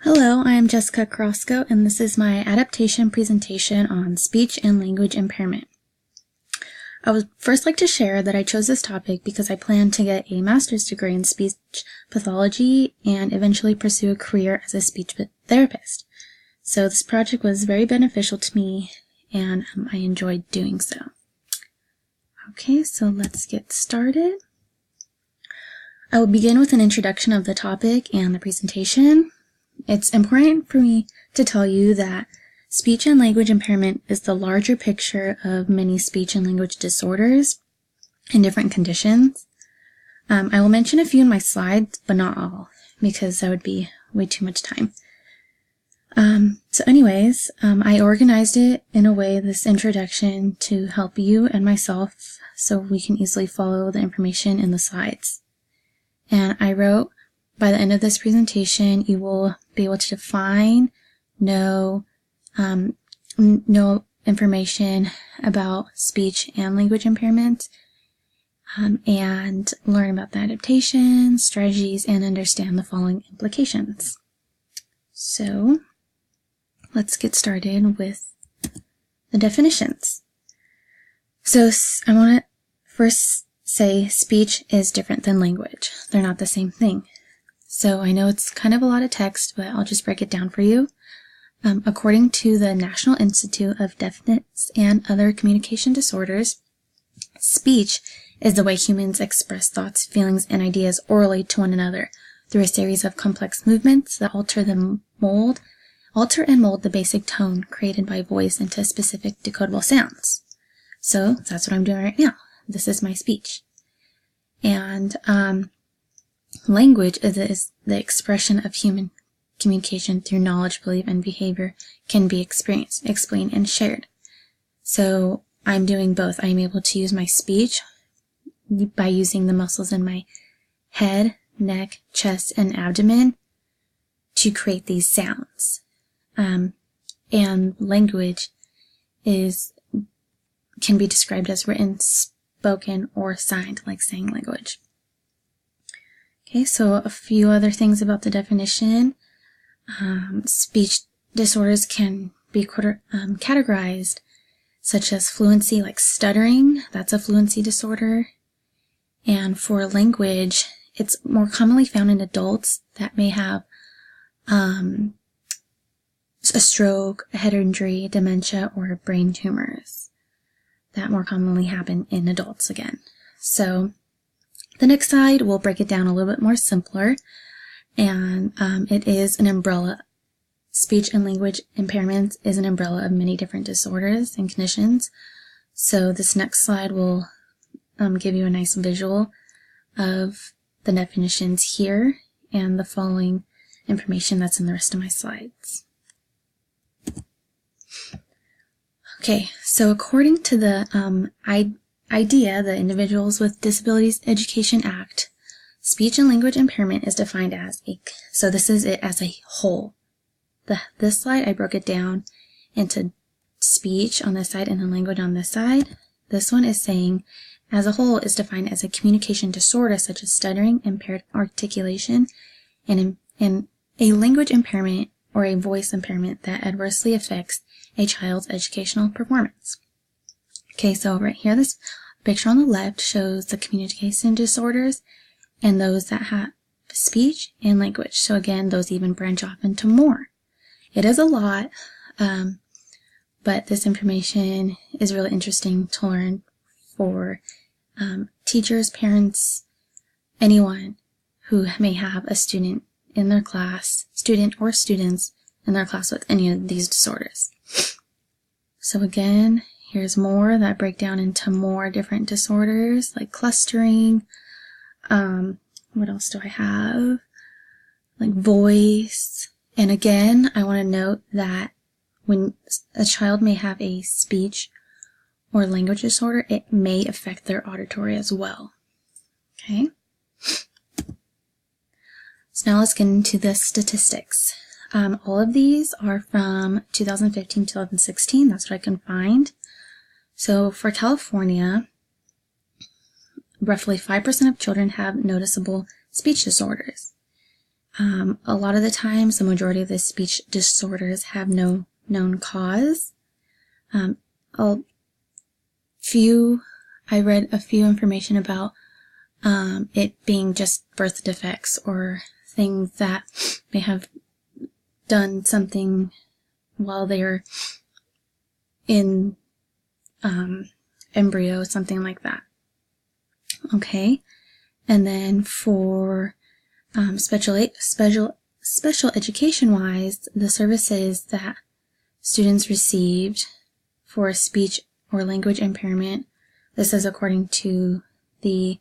Hello, I am Jessica Carrasco, and this is my adaptation presentation on speech and language impairment. I would first like to share that I chose this topic because I plan to get a master's degree in speech pathology and eventually pursue a career as a speech therapist. So this project was very beneficial to me, and I enjoyed doing so. Okay, so let's get started. I will begin with an introduction of the topic and the presentation. It's important for me to tell you that speech and language impairment is the larger picture of many speech and language disorders and different conditions. I will mention a few in my slides, but not all, because that would be way too much time. I organized it in a way, this introduction, to help you and myself so we can easily follow the information in the slides. And I wrote, by the end of this presentation, you will be able to define, know information about speech and language impairment, and learn about the adaptations, strategies, and understand the following implications. So, let's get started with the definitions. So, I want to first say speech is different than language. They're not the same thing. So I know it's kind of a lot of text, but I'll just break it down for you. According to the National Institute of Deafness and Other Communication Disorders, speech is the way humans express thoughts, feelings, and ideas orally to one another through a series of complex movements that alter and mold the basic tone created by voice into specific decodable sounds. So that's what I'm doing right now. This is my speech. And language is the expression of human communication through knowledge, belief, and behavior can be experienced, explained, and shared. So I'm doing both. I'm able to use my speech by using the muscles in my head, neck, chest, and abdomen to create these sounds. And language can be described as written, spoken, or signed, like sign language. Okay, so a few other things about the definition. Speech disorders can be categorized, such as fluency, like stuttering. That's a fluency disorder. And for language, it's more commonly found in adults that may have a stroke, a head injury, dementia, or brain tumors. That more commonly happen in adults again. So the next slide, we'll break it down a little bit more simpler, and it is an umbrella. Speech and language impairment is an umbrella of many different disorders and conditions. So this next slide will give you a nice visual of the definitions here and the following information that's in the rest of my slides. Okay, so according to the IDEA, the Individuals with Disabilities Education Act, speech and language impairment is defined as so this is it as a whole. This slide, I broke it down into speech on this side and then language on this side. This one is saying, as a whole, is defined as a communication disorder such as stuttering, impaired articulation, and a language impairment or a voice impairment that adversely affects a child's educational performance. Okay, so right here, this picture on the left shows the communication disorders and those that have speech and language. So again, those even branch off into more. It is a lot, but this information is really interesting to learn for teachers, parents, anyone who may have a student in their class, student or students in their class with any of these disorders. So again, here's more that break down into more different disorders like clustering. What else do I have? Like voice. And again, I want to note that when a child may have a speech or language disorder, it may affect their auditory as well. Okay. So now let's get into the statistics. All of these are from 2015-2016. That's what I can find. So for California, roughly 5% of children have noticeable speech disorders. A lot of the times, the majority of the speech disorders have no known cause. I read a few information about it being just birth defects or things that may have done something while they're in embryo, something like that. Okay, and then for special education wise, the services that students received for speech or language impairment, this is according to the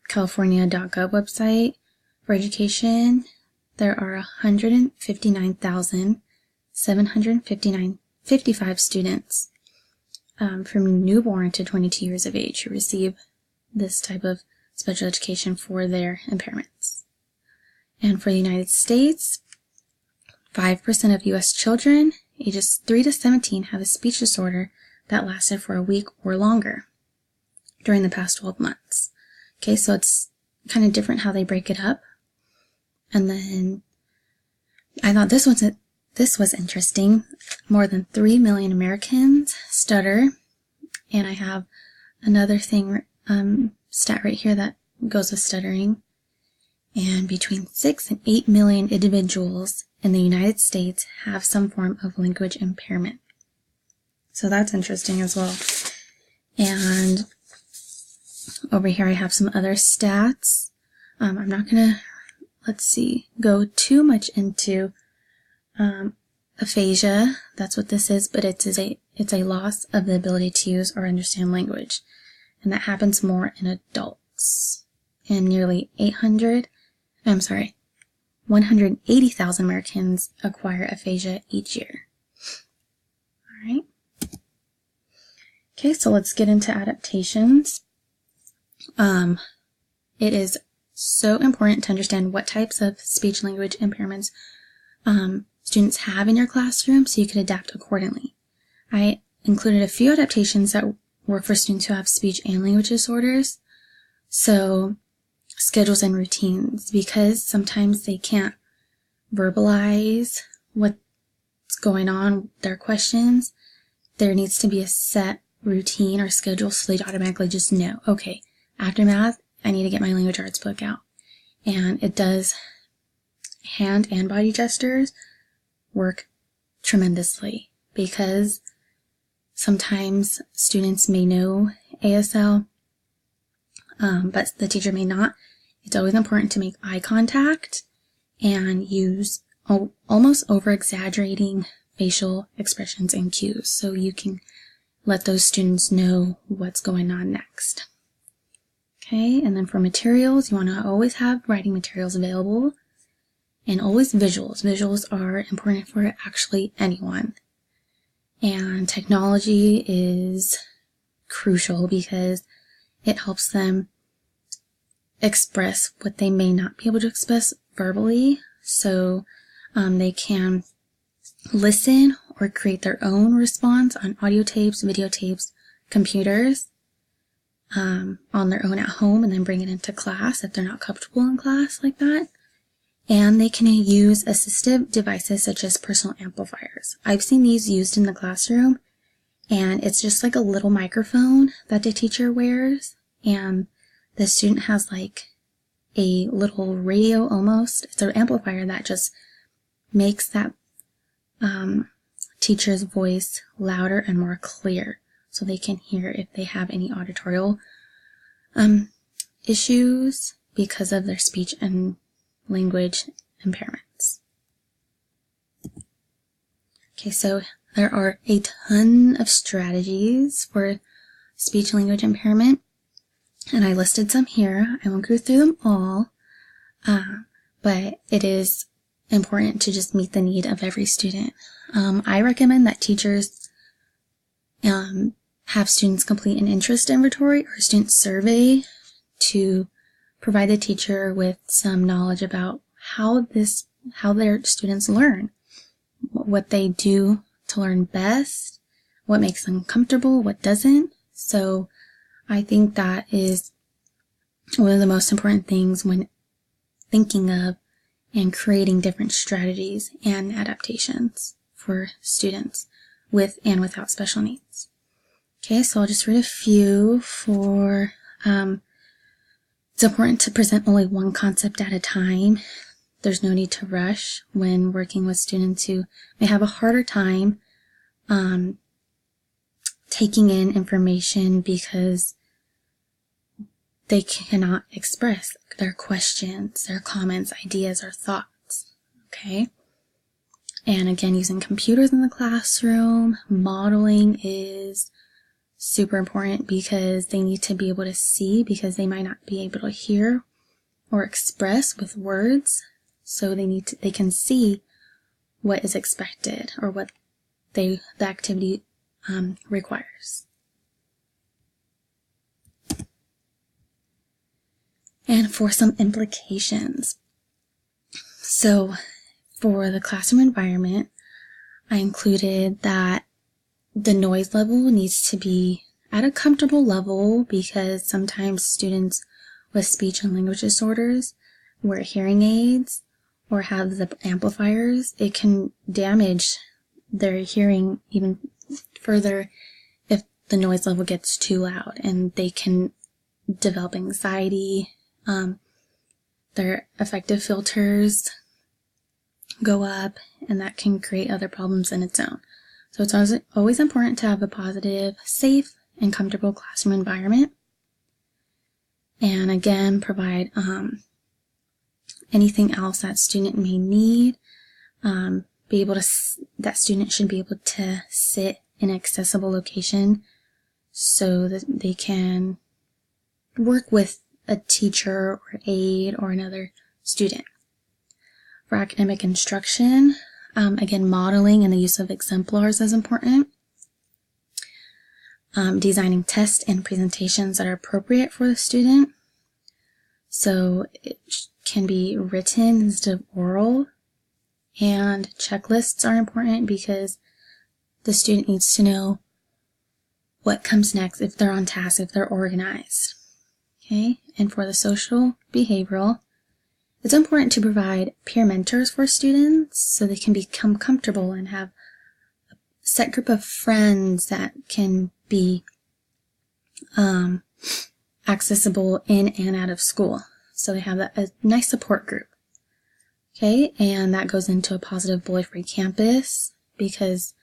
California.gov website for education. There are 159,755 students from newborn to 22 years of age who receive this type of special education for their impairments. And for the United States, 5% of U.S. children ages 3 to 17 have a speech disorder that lasted for a week or longer during the past 12 months. Okay, so it's kind of different how they break it up. And then I thought this was interesting. More than 3 million Americans stutter. And I have another thing, stat right here that goes with stuttering. And between 6 and 8 million individuals in the United States have some form of language impairment. So that's interesting as well. And over here I have some other stats. I'm not going to, go too much into aphasia. That's what this is, but it's a loss of the ability to use or understand language. And that happens more in adults. And nearly 180,000 Americans acquire aphasia each year. All right. Okay, so let's get into adaptations. It is so important to understand what types of speech language impairments students have in your classroom so you can adapt accordingly. I included a few adaptations that work for students who have speech and language disorders. So schedules and routines, because sometimes they can't verbalize what's going on, their questions. There needs to be a set routine or schedule so they'd automatically just know, okay, after math, I need to get my language arts book out. And it does hand and body gestures work tremendously, because sometimes students may know ASL, but the teacher may not. It's always important to make eye contact and use almost over-exaggerating facial expressions and cues so you can let those students know what's going on next. Okay, and then for materials, you want to always have writing materials available, and always visuals. Visuals are important for actually anyone. And technology is crucial because it helps them express what they may not be able to express verbally. So they can listen or create their own response on audio tapes, videotapes, computers, on their own at home, and then bring it into class if they're not comfortable in class like that. And they can use assistive devices such as personal amplifiers. I've seen these used in the classroom, and it's just like a little microphone that the teacher wears, and the student has like a little radio almost. It's an amplifier that just makes that teacher's voice louder and more clear so they can hear if they have any auditorial issues because of their speech and language impairments. Okay, so there are a ton of strategies for speech and language impairment, and I listed some here. I won't go through them all, but it is important to just meet the need of every student. I recommend that teachers have students complete an interest inventory or a student survey to provide the teacher with some knowledge about how their students learn, what they do to learn best, what makes them comfortable, what doesn't. So I think that is one of the most important things when thinking of and creating different strategies and adaptations for students with and without special needs. Okay, so I'll just read a few for, it's important to present only one concept at a time. There's no need to rush when working with students who may have a harder time taking in information because they cannot express their questions, their comments, ideas, or thoughts. Okay? And again, using computers in the classroom, modeling is super important because they need to be able to see, because they might not be able to hear or express with words. So they can see what is expected or what the activity requires. And for some implications. So for the classroom environment, I included that the noise level needs to be at a comfortable level, because sometimes students with speech and language disorders wear hearing aids or have the amplifiers. It can damage their hearing even further if the noise level gets too loud, and they can develop anxiety. Their affective filters go up, and that can create other problems in its own. So it's always important to have a positive, safe, and comfortable classroom environment. And again, provide anything else that student may need. That student should be able to sit in an accessible location so that they can work with a teacher or aide or another student. For academic instruction, again, modeling and the use of exemplars is important. Designing tests and presentations that are appropriate for the student. So it can be written instead of oral. And checklists are important because the student needs to know what comes next, if they're on task, if they're organized. Okay, and for the social behavioral, it's important to provide peer mentors for students so they can become comfortable and have a set group of friends that can be accessible in and out of school. So they have a nice support group. Okay, and that goes into a positive bully-free campus, because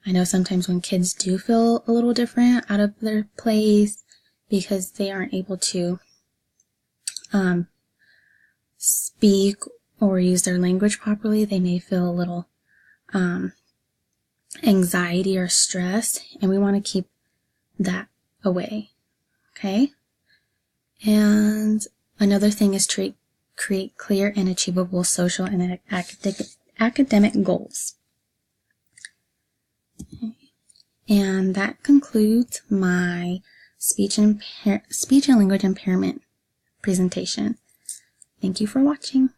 I know sometimes when kids do feel a little different, out of their place, because they aren't able to speak or use their language properly, they may feel a little anxiety or stress, and we want to keep that away. Okay? And another thing is to create clear and achievable social and academic goals. Okay. And that concludes my speech and language impairment presentation. Thank you for watching.